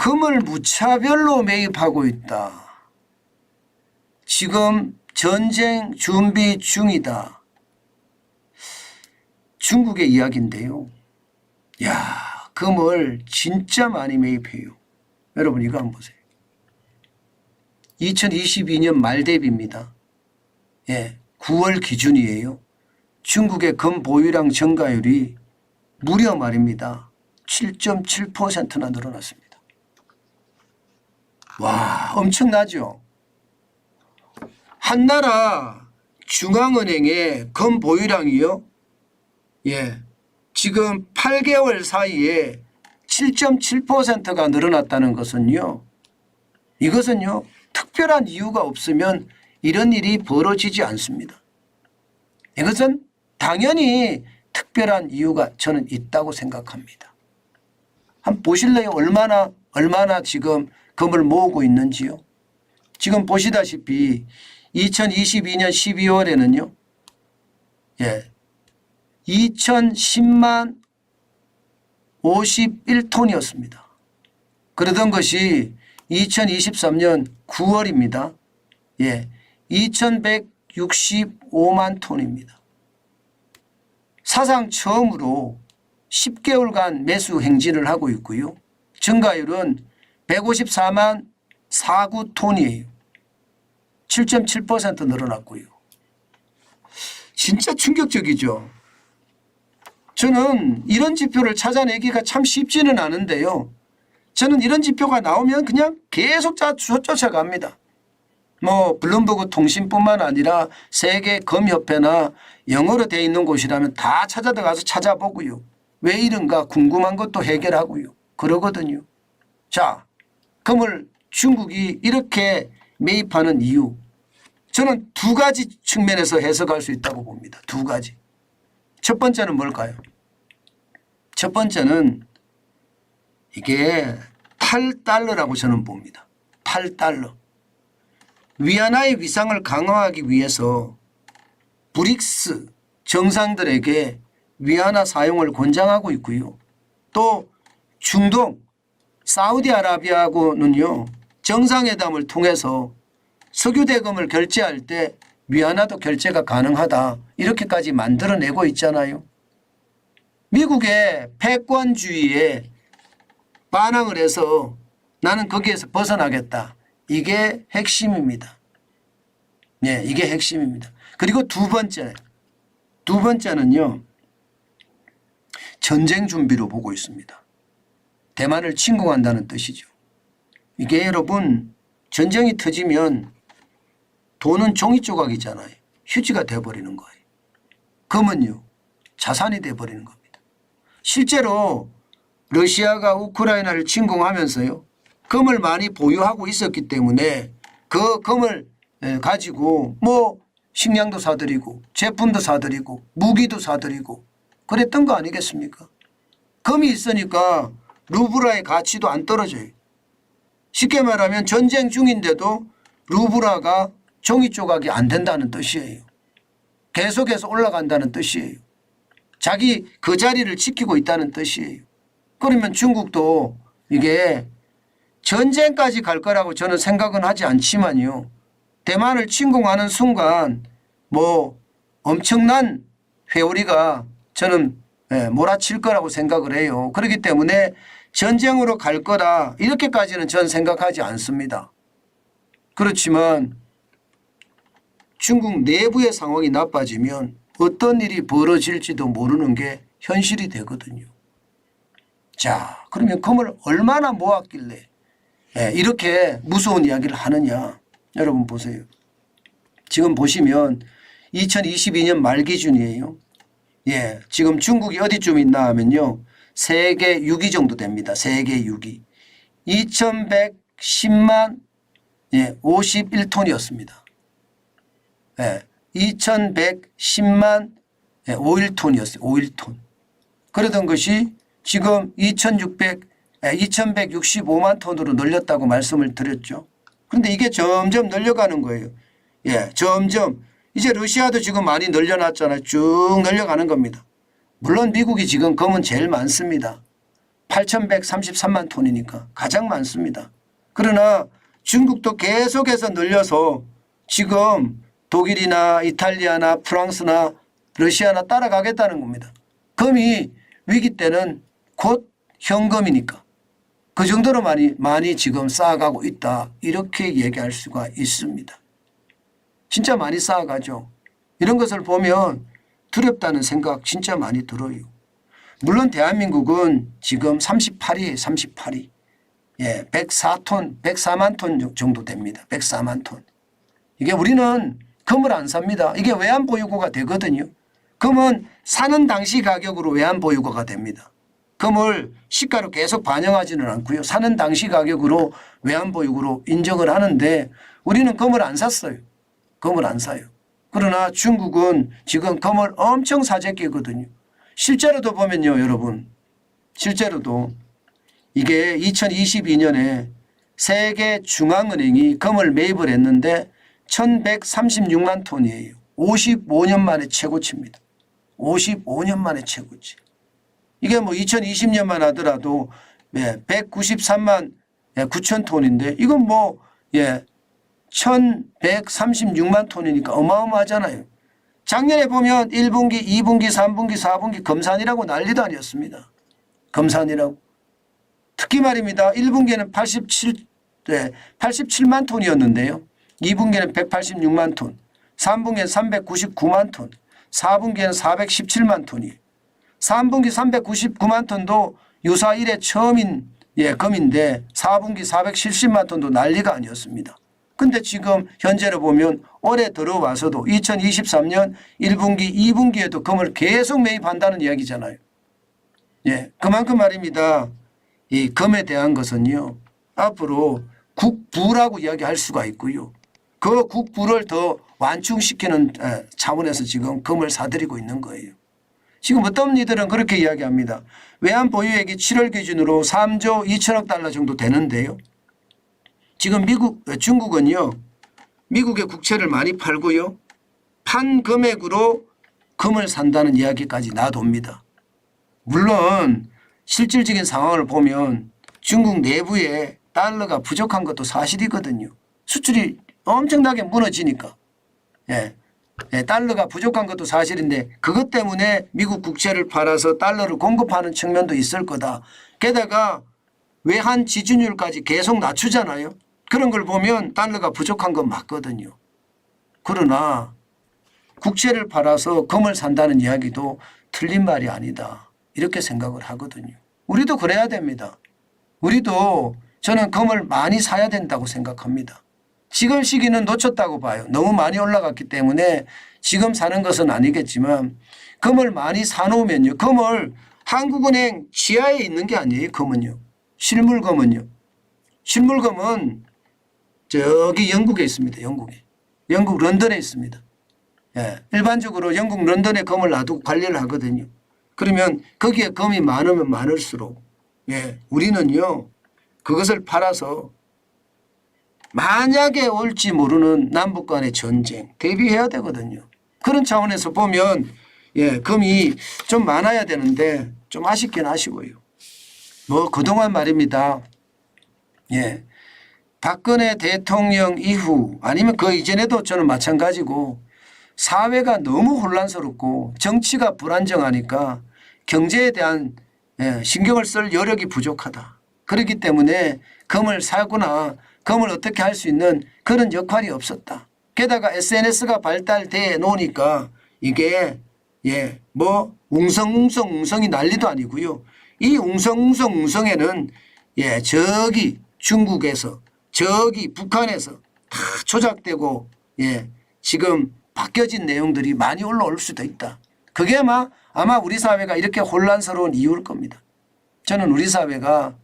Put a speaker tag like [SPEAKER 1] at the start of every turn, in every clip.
[SPEAKER 1] 금을 무차별로 매입하고 있다. 지금 전쟁 준비 중이다. 중국의 이야기인데요. 야, 금을 진짜 많이 매입해요. 여러분 이거 한번 보세요. 2022년 말 대비입니다. 예, 9월 기준이에요. 중국의 금 보유량 증가율이 무려 말입니다. 7.7%나 늘어났습니다. 와, 엄청나죠? 한 나라 중앙은행의 금 보유량이요. 예, 지금 8개월 사이에 7.7%가 늘어났다는 것은요. 이것은요. 특별한 이유가 없으면 이런 일이 벌어지지 않습니다. 이것은 당연히 특별한 이유가 저는 있다고 생각합니다. 한번 보실래요? 얼마나 지금 금을 모으고 있는지요. 지금 보시다시피 2022년 12월에는요. 예, 2010만 51톤이었습니다. 그러던 것이 2023년 9월입니다. 예, 2165만 톤입니다. 사상 처음으로 10개월간 매수 행진을 하고 있고요. 증가율은 154만 49톤이에요. 7.7% 늘어났고요. 진짜 충격적이죠. 저는 이런 지표를 찾아내기가 참 쉽지는 않은데요. 저는 이런 지표가 나오면 그냥 계속 쫓아갑니다. 뭐 블룸버그 통신뿐만 아니라 세계 금협회나 영어로 되어 있는 곳이라면 다 찾아들어가서 찾아보고요. 왜 이런가 궁금한 것도 해결하고요. 그러거든요. 자, 금을 중국이 이렇게 매입하는 이유, 저는 두 가지 측면에서 해석할 수 있다고 봅니다. 두 가지. 첫 번째는 뭘까요? 첫 번째는 이게 8달러라고 저는 봅니다. 8달러. 위안화의 위상을 강화하기 위해서 브릭스 정상들에게 위안화 사용을 권장하고 있고요. 또 중동 사우디아라비아하고는요. 정상회담을 통해서 석유 대금을 결제할 때 위안화도 결제가 가능하다. 이렇게까지 만들어내고 있잖아요. 미국의 패권주의에 반항을 해서 나는 거기에서 벗어나겠다. 이게 핵심입니다. 네, 이게 핵심입니다. 그리고 두 번째는요. 전쟁 준비로 보고 있습니다. 대만을 침공한다는 뜻이죠. 이게 여러분 전쟁이 터지면 돈은 종이 조각이잖아요. 휴지가 돼버리는 거예요. 금은요. 자산이 돼버리는 겁니다. 실제로 러시아가 우크라이나를 침공하면서요. 금을 많이 보유하고 있었기 때문에 그 금을 가지고 뭐 식량도 사들이고 제품도 사들이고 무기도 사들이고 그랬던 거 아니겠습니까? 금이 있으니까 루블라의 가치도 안 떨어져요. 쉽게 말하면 전쟁 중인데도 루블라가 종이 조각이 안 된다는 뜻이에요. 계속해서 올라간다는 뜻이에요. 자기 그 자리를 지키고 있다는 뜻이에요. 그러면 중국도 이게 전쟁까지 갈 거라고 저는 생각은 하지 않지만요. 대만을 침공하는 순간 뭐 엄청난 회오리가 저는 몰아칠 거라고 생각을 해요. 그렇기 때문에 전쟁으로 갈 거다 이렇게까지는 저는 생각하지 않습니다. 그렇지만 중국 내부의 상황이 나빠지면 어떤 일이 벌어질지도 모르는 게 현실이 되거든요. 자, 그러면 금을 얼마나 모았길래 이렇게 무서운 이야기를 하느냐. 여러분 보세요. 지금 보시면 2022년 말 기준이에요. 예, 지금 중국이 어디쯤 있나 하면요. 세계 6위 정도 됩니다. 세계 6위. 2110만 51톤이었습니다. 예, 2110만 51톤이었어요. 51톤. 그러던 것이 지금 2165만 톤으로 늘렸다고 말씀을 드렸죠. 그런데 이게 점점 늘려가는 거예요. 예, 점점. 이제 러시아도 지금 많이 늘려놨잖아요. 쭉 늘려가는 겁니다. 물론 미국이 지금 금은 제일 많습니다. 8,133만 톤이니까 가장 많습니다. 그러나 중국도 계속해서 늘려서 지금 독일이나 이탈리아나 프랑스나 러시아나 따라가겠다는 겁니다. 금이 위기 때는 곧 현금이니까 그 정도로 많이 지금 쌓아가고 있다. 이렇게 얘기할 수가 있습니다. 진짜 많이 쌓아가죠. 이런 것을 보면 두렵다는 생각 진짜 많이 들어요. 물론 대한민국은 지금 38위, 38위. 예, 104톤, 104만 톤 정도 됩니다. 104만 톤. 이게 우리는 금을 안 삽니다. 이게 외환보유고가 되거든요. 금은 사는 당시 가격으로 외환보유고가 됩니다. 금을 시가로 계속 반영하지는 않고요. 사는 당시 가격으로 외환보유고로 인정을 하는데 우리는 금을 안 샀어요. 금을 안 사요. 그러나 중국은 지금 금을 엄청 사재기거든요. 실제로도 보면요, 여러분. 실제로도 이게 2022년에 세계 중앙은행이 금을 매입을 했는데 1136만 톤이에요. 55년 만에 최고치입니다. 55년 만에 최고치. 이게 뭐 2020년만 하더라도 193만 9천 톤인데 이건 뭐 1136만 톤이니까 어마어마하잖아요. 작년에 보면 1분기, 2분기, 3분기, 4분기 금산이라고 난리도 아니었습니다. 금산이라고. 특히 말입니다. 1분기에는 87만 톤이었는데요. 2분기에는 186만 톤, 3분기에는 399만 톤, 4분기에는 417만 톤이에요. 3분기 399만 톤도 유사 이래 처음인 금인데 4분기 470만 톤도 난리가 아니었습니다. 근데 지금 현재로 보면 올해 들어와서도 2023년 1분기, 2분기에도 금을 계속 매입한다는 이야기잖아요. 예, 그만큼 말입니다. 이 금에 대한 것은요, 앞으로 국부라고 이야기할 수가 있고요. 그 국부를 더 완충시키는 차원에서 지금 금을 사들이고 있는 거예요. 지금 어떤 이들은 그렇게 이야기합니다. 외환 보유액이 7월 기준으로 3조 2천억 달러 정도 되는데요. 지금 중국은요, 미국의 국채를 많이 팔고요. 판 금액으로 금을 산다는 이야기까지 놔둡니다. 물론 실질적인 상황을 보면 중국 내부에 달러가 부족한 것도 사실이거든요. 수출이 엄청나게 무너지니까. 달러가 부족한 것도 사실인데 그것 때문에 미국 국채를 팔아서 달러를 공급하는 측면도 있을 거다. 게다가 외환 지준율까지 계속 낮추잖아요. 그런 걸 보면 달러가 부족한 건 맞거든요. 그러나 국채를 팔아서 금을 산다는 이야기도 틀린 말이 아니다. 이렇게 생각을 하거든요. 우리도 그래야 됩니다. 우리도 저는 금을 많이 사야 된다고 생각합니다. 지금 시기는 놓쳤다고 봐요. 너무 많이 올라갔기 때문에 지금 사는 것은 아니겠지만 금을 많이 사놓으면요. 금을 한국은행 지하에 있는 게 아니에요. 금은요. 실물금은요. 실물금은 저기 영국에 있습니다. 영국에. 영국 런던에 있습니다. 일반적으로 영국 런던에 금을 놔두고 관리를 하거든요. 그러면 거기에 금이 많으면 많을수록 우리는요. 그것을 팔아서 만약에 올지 모르는 남북 간의 전쟁 대비해야 되거든요. 그런 차원에서 보면 금이 좀 많아야 되는데 좀 아쉽긴 아쉬워요. 뭐 그동안 말입니다. 박근혜 대통령 이후 아니면 그 이전에도 저는 마찬가지고 사회가 너무 혼란스럽고 정치가 불안정하니까 경제에 대한 신경을 쓸 여력이 부족하다. 그렇기 때문에 금을 사거나 금을 어떻게 할 수 있는 그런 역할이 없었다. 게다가 SNS가 발달돼 놓으니까 이게 뭐 웅성웅성이 난리도 아니고요. 이 웅성웅성에는 저기 중국에서 저기 북한에서 다 조작되고 지금 바뀌어진 내용들이 많이 올라올 수도 있다. 그게 아마 우리 사회가 이렇게 혼란스러운 이유일 겁니다. 저는 우리 사회가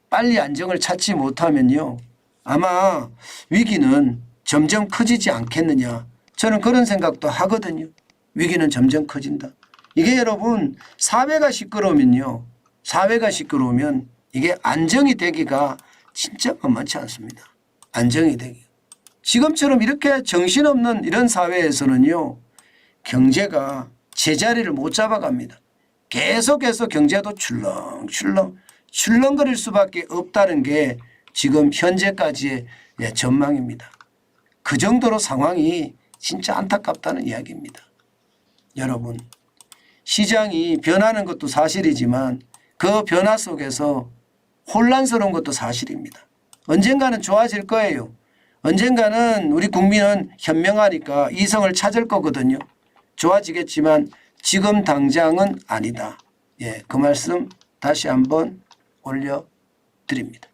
[SPEAKER 1] 빨리 안정을 찾지 못하면요. 아마 위기는 점점 커지지 않겠느냐. 저는 그런 생각도 하거든요. 위기는 점점 커진다. 이게 여러분 사회가 시끄러우면요. 사회가 시끄러우면 이게 안정이 되기가 진짜 만만치 않습니다. 안정이 되기. 지금처럼 이렇게 정신없는 이런 사회에서는요. 경제가 제자리를 못 잡아갑니다. 계속해서 경제도 출렁출렁 출렁거릴 수밖에 없다는 게 지금 현재까지의 전망입니다. 그 정도로 상황이 진짜 안타깝다는 이야기입니다. 여러분, 시장이 변하는 것도 사실이지만 그 변화 속에서 혼란스러운 것도 사실입니다. 언젠가는 좋아질 거예요. 언젠가는 우리 국민은 현명하니까 이성을 찾을 거거든요. 좋아지겠지만 지금 당장은 아니다. 그 말씀 다시 한번 올려드립니다.